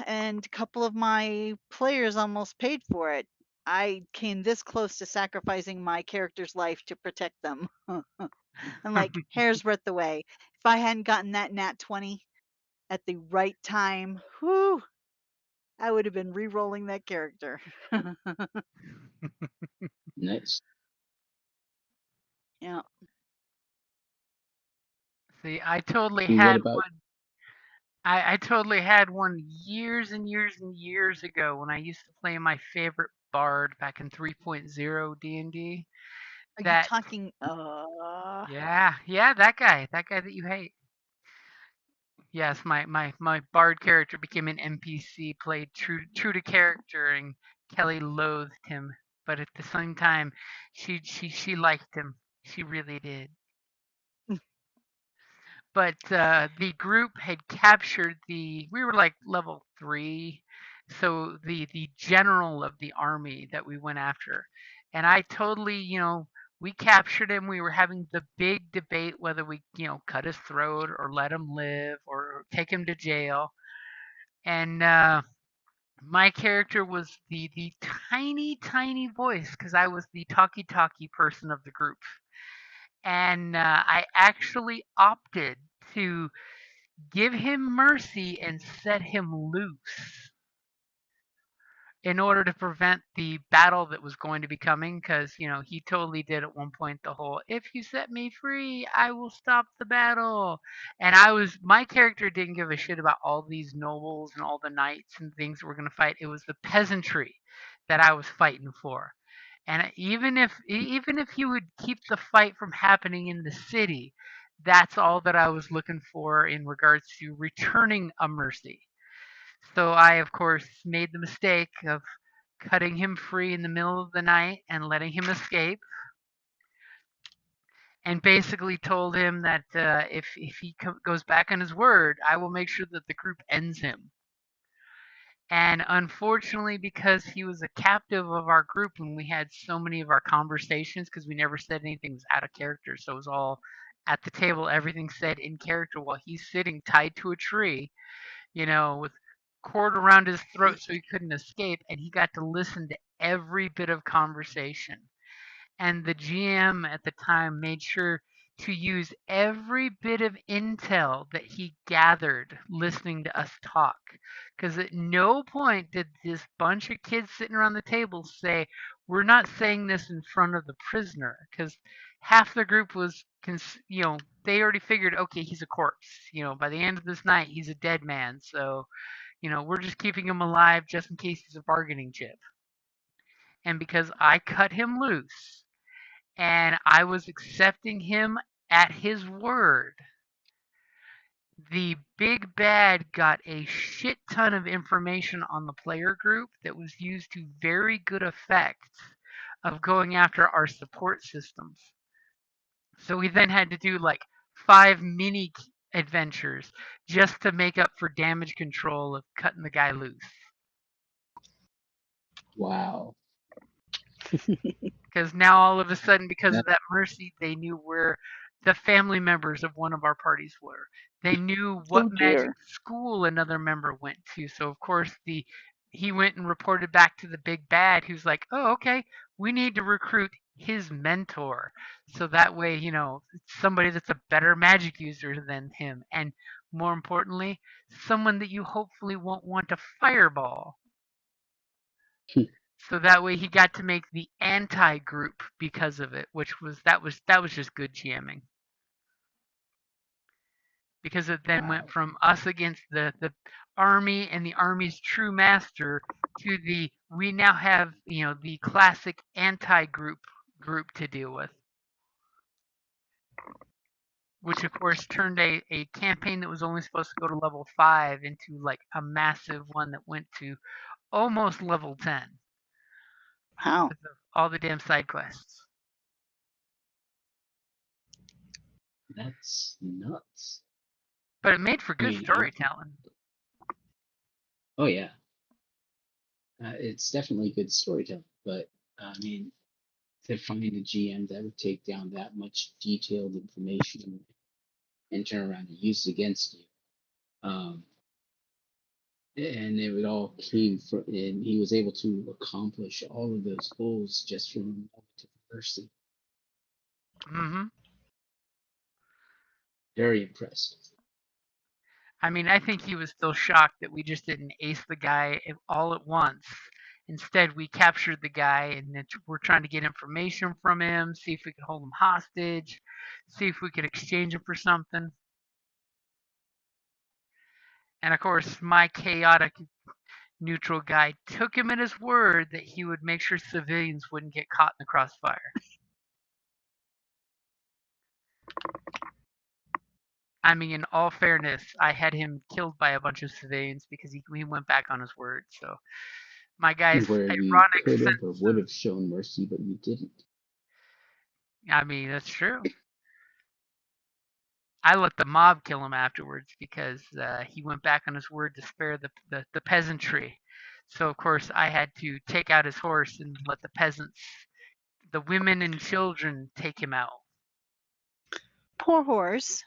a couple of my players almost paid for it. I came this close to sacrificing my character's life to protect them. I'm like, hair's breadth away. If I hadn't gotten that nat 20 at the right time, whew, I would have been re-rolling that character. Nice. Yeah. See, I totally And what had about one. I totally had one years and years and years ago when I used to play my favorite bard back in 3.0 D&D. Are you That talking yeah, that guy that you hate. Yes, my bard character became an NPC, played true to character, and Kelly loathed him, but at the same time, she liked him. She really did. But the group had captured the. We were like level 3, so the general of the army that we went after, and I totally, we captured him. We were having the big debate whether we, cut his throat or let him live or take him to jail. And my character was the tiny voice because I was the talkie person of the group, and I actually opted to give him mercy and set him loose in order to prevent the battle that was going to be coming, because he totally did at one point the whole, if you set me free I will stop the battle. And my character didn't give a shit about all these nobles and all the knights and things that we're going to fight. It was the peasantry that I was fighting for. And even if he would keep the fight from happening in the city, that's all that I was looking for in regards to returning a mercy. So I, of course, made the mistake of cutting him free in the middle of the night and letting him escape, and basically told him that if he goes back on his word, I will make sure that the group ends him. And unfortunately, because he was a captive of our group and we had so many of our conversations, because we never said anything was out of character, so it was all at the table, everything said in character while he's sitting tied to a tree, with cord around his throat so he couldn't escape, and he got to listen to every bit of conversation. And the GM at the time made sure to use every bit of intel that he gathered listening to us talk. Because at no point did this bunch of kids sitting around the table say, we're not saying this in front of the prisoner. Because half the group was, they already figured, okay, he's a corpse. By the end of this night, he's a dead man. So, we're just keeping him alive just in case he's a bargaining chip. And because I cut him loose, and I was accepting him at his word, the big bad got a shit ton of information on the player group that was used to very good effect of going after our support systems. So we then had to do like 5 mini adventures just to make up for damage control of cutting the guy loose. wow? Because now all of a sudden, because That, of that mercy, they knew where the family members of one of our parties were. They knew what Oh magic dear. school another member went to. So of course he went and reported back to the big bad, who's like, oh, okay, we need to recruit his mentor. So that way, it's somebody that's a better magic user than him. And more importantly, someone that you hopefully won't want to fireball. So that way he got to make the anti-group because of it, which was that was just good GMing. Because it then wow. went from us against the army and the army's true master to the we now have, the classic anti-group to deal with, which of course turned a campaign that was only supposed to go to level 5 into like a massive one that went to almost level 10 Wow. because of all the damn side quests. That's nuts. But it made for I good mean, storytelling. oh yeah, it's definitely good storytelling. But I mean, to find a GM that would take down that much detailed information and turn around and use it against you, um, and it would all came from, and he was able to accomplish all of those goals just from a moment of mercy. Hmm. Very impressive. I mean, I think he was still shocked that we just didn't ace the guy all at once. Instead, we captured the guy and we're trying to get information from him, see if we could hold him hostage, see if we could exchange him for something. And of course, my chaotic neutral guy took him at his word that he would make sure civilians wouldn't get caught in the crossfire. I mean, in all fairness, I had him killed by a bunch of civilians because he went back on his word. So my guy's Where you ironic could have or sense would have shown mercy, but you didn't. I mean, that's true. I let the mob kill him afterwards because he went back on his word to spare the peasantry. So, of course, I had to take out his horse and let the peasants, the women and children, take him out. Poor horse.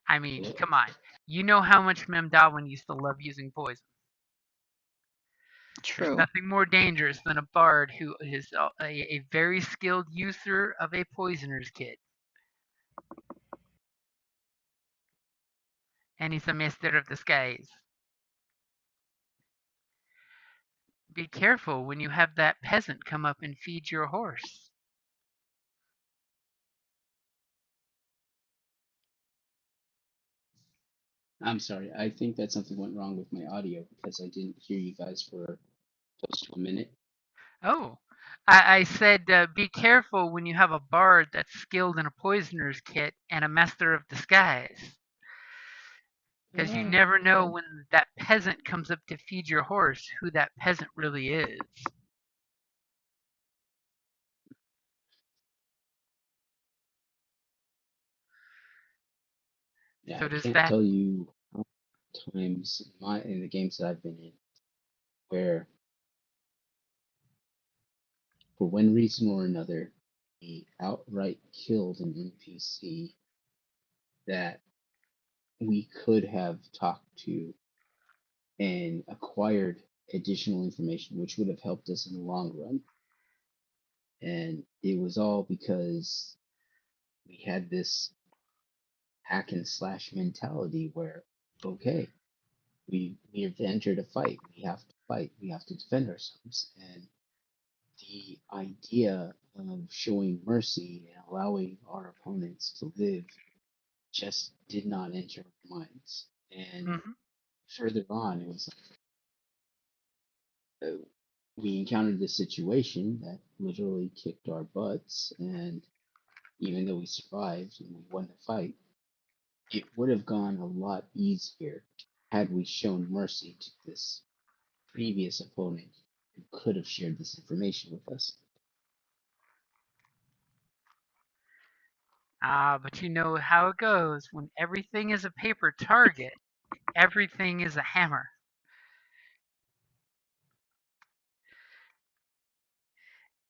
I mean, come on. You know how much Memdawin used to love using poison. There's True. nothing more dangerous than a bard who is a very skilled user of a poisoner's kit. And he's a master of disguise. Be careful when you have that peasant come up and feed your horse. I'm sorry. I think that something went wrong with my audio because I didn't hear you guys for close to a minute. Oh, I said be careful when you have a bard that's skilled in a poisoner's kit and a master of disguise. Because you never know Okay. when that peasant comes up to feed your horse who that peasant really is. Yeah, So I does can't that. tell you how many times in the games that I've been in where, for one reason or another, we outright killed an NPC that we could have talked to and acquired additional information, which would have helped us in the long run. And it was all because we had this hack and slash mentality where, okay, we have entered a fight. We have to fight. We have to defend ourselves. And the idea of showing mercy and allowing our opponents to live just did not enter our minds. And Mhm. further on, it was like, we encountered this situation that literally kicked our butts. And even though we survived and we won the fight, it would have gone a lot easier had we shown mercy to this previous opponent who could have shared this information with us. But you know how it goes. When everything is a paper target, everything is a hammer.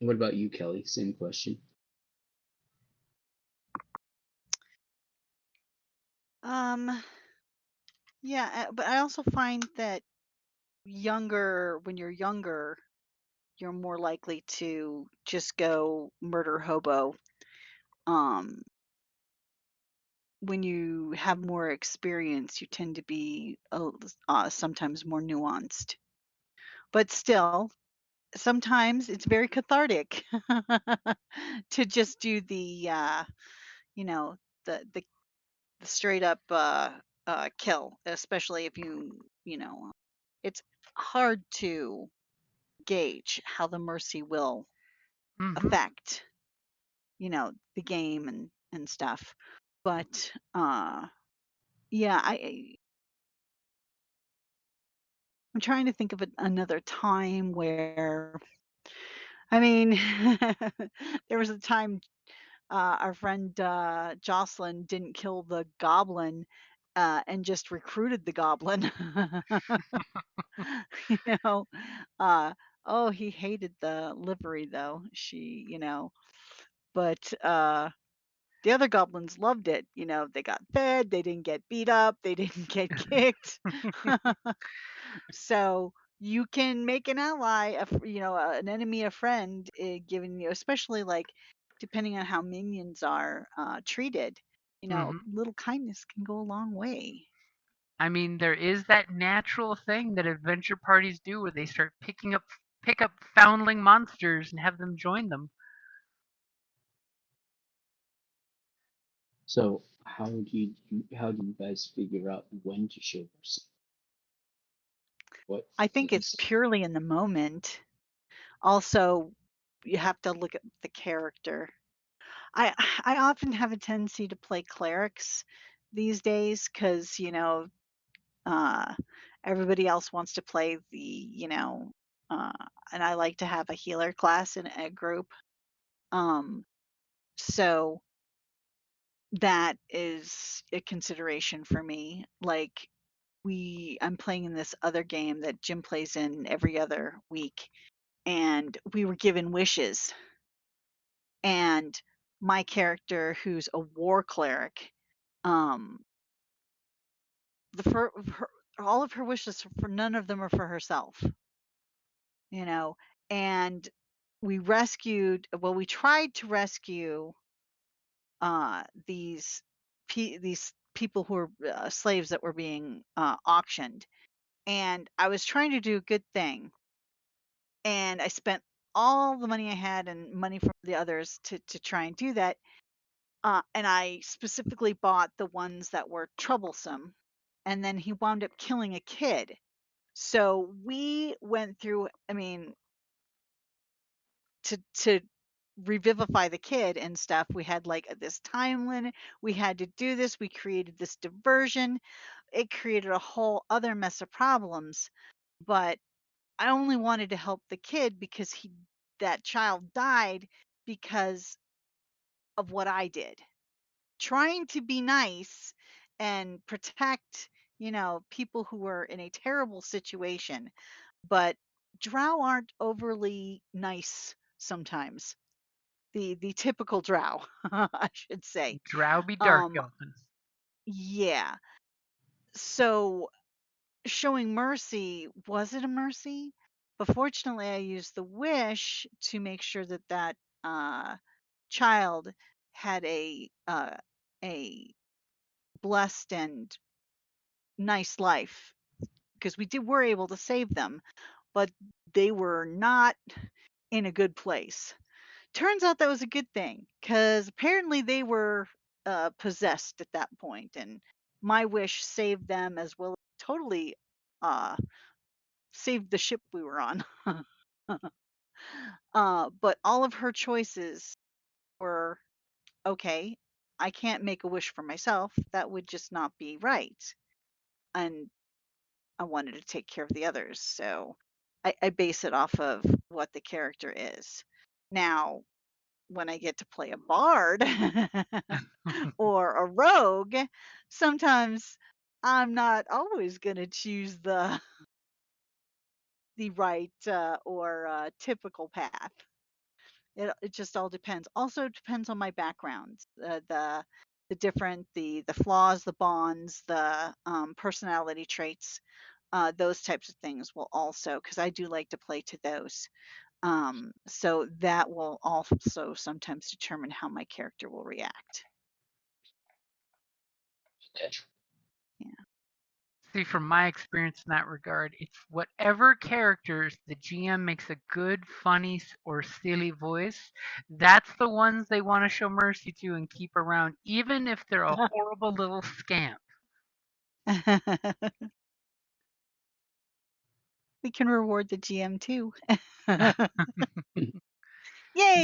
What about you, Kelly? Same question. Um, yeah, but I also find that when you're younger, you're more likely to just go murder hobo. Um, when you have more experience, you tend to be sometimes more nuanced. But still, sometimes it's very cathartic to just do you know, the straight up kill, especially if it's hard to gauge how the mercy will Hmm. affect, the game and stuff. But yeah, I'm trying to think of another time where, I mean, there was a time our friend Jocelyn didn't kill the goblin and just recruited the goblin. you know, uh, oh, he hated the livery though. But the other goblins loved it. They got fed, they didn't get beat up, they didn't get kicked. So you can make an ally, an enemy a friend, given especially like depending on how minions are treated. Hmm. Little kindness can go a long way. I mean, there is that natural thing that adventure parties do where they start pick up foundling monsters and have them join them. So how do you guys figure out when to show mercy? What I think it's phase? purely in the moment. Also, you have to look at the character. I I often have a tendency to play clerics these days because, uh, everybody else wants to play uh, and I like to have a healer class in a group. Um, so that is a consideration for me. Like I'm playing in this other game that Jim plays in every other week, and we were given wishes. And my character, who's a war cleric, um, the all of her wishes for none of them are for herself, you know. And we tried to rescue these people who were slaves that were being auctioned, and I was trying to do a good thing, and I spent all the money I had and money from the others to try and do that. And I specifically bought the ones that were troublesome, and then he wound up killing a kid. So we went through, I mean, to revivify the kid and stuff, we had like this time limit. We had to do this. We created this diversion. It created a whole other mess of problems. But I only wanted to help the kid because that child died because of what I did. Trying to be nice and protect, people who were in a terrible situation, but drow aren't overly nice sometimes. The typical drow, I should say. Drow be dark Um, elfins. yeah. So showing mercy, was it a mercy? But fortunately, I used the wish to make sure that uh, child had a blessed and nice life, because were able to save them, but they were not in a good place. Turns out that was a good thing, because apparently they were possessed at that point, and my wish saved them as well as totally uh, saved the ship we were on. But all of her choices were okay. I can't make a wish for myself. That would just not be right. And I wanted to take care of the others. So I base it off of what the character is. Now, when I get to play a bard or a rogue, sometimes I'm not always going to choose the right or typical path. It just all depends. Also depends on my background, the flaws, the bonds, the personality traits, those types of things will also, because I do like to play to those. So that will also sometimes determine how my character will react. Yeah. See, from my experience in that regard, it's whatever characters the GM makes a good, funny, or silly voice, that's the ones they want to show mercy to and keep around, even if they're a horrible little scamp. We can reward the GM too. Yay,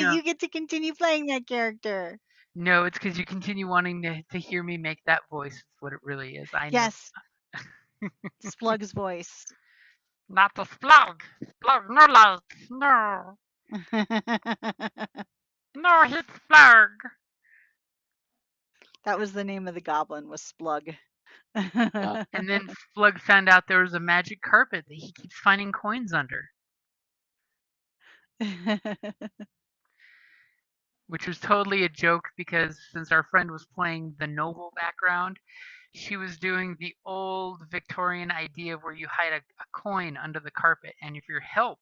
No, you get to continue playing that character. no, it's because you continue wanting to hear me make that voice. It's what it really is. I know. Yes, Splug's voice. Not the Splug. Splug, no lights. No. No, hit Splug. That was the name of the goblin, was Splug. And then Splug found out there was a magic carpet that he keeps finding coins under, which was totally a joke because since our friend was playing the noble background, she was doing the old Victorian idea of where you hide a coin under the carpet, and if your help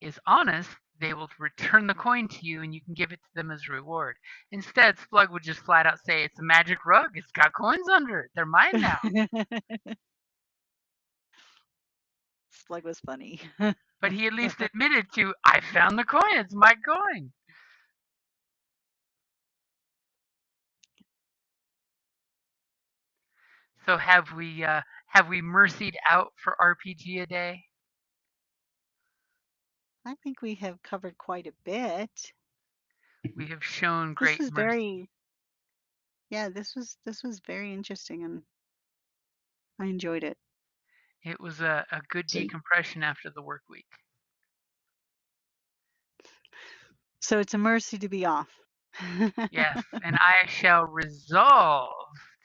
is honest, they will return the coin to you and you can give it to them as a reward. Instead, Splug would just flat out say, "It's a magic rug. It's got coins under it. They're mine now." Splug was funny. But he at least admitted to, "I found the coin. It's my coin." So have we mercied out for RPG a day? I think we have covered quite a bit. We have shown This great was mercy. this was very interesting, and I enjoyed it. It was a good So decompression after the work week. So it's a mercy to be off. Yes, and I shall resolve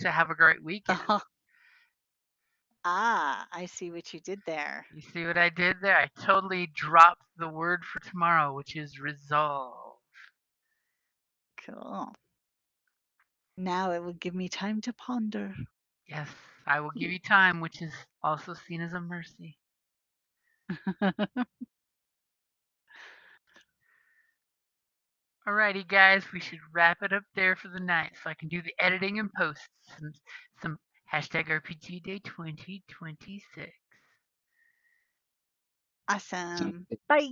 to have a great weekend. I see what you did there. You see what I did there? I totally dropped the word for tomorrow, which is resolve. Cool. Now it will give me time to ponder. Yes, I will give you time, which is also seen as a mercy. Alrighty, guys, we should wrap it up there for the night so I can do the editing and posts and some hashtag RPGaDAY2026. Awesome. Bye.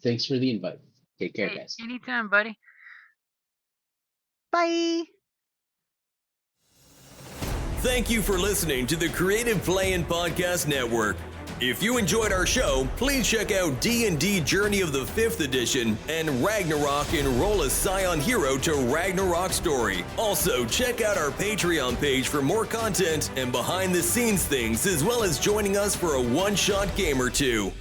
thanks for the invite. Take care, Hey, guys. anytime, buddy. Bye. Thank you for listening to the Creative Playing Podcast Network. If you enjoyed our show, please check out D&D Journey of the 5th Edition and Ragnarok Enroll a Scion Hero to Ragnarok Story. Also, check out our Patreon page for more content and behind-the-scenes things, as well as joining us for a one-shot game or two.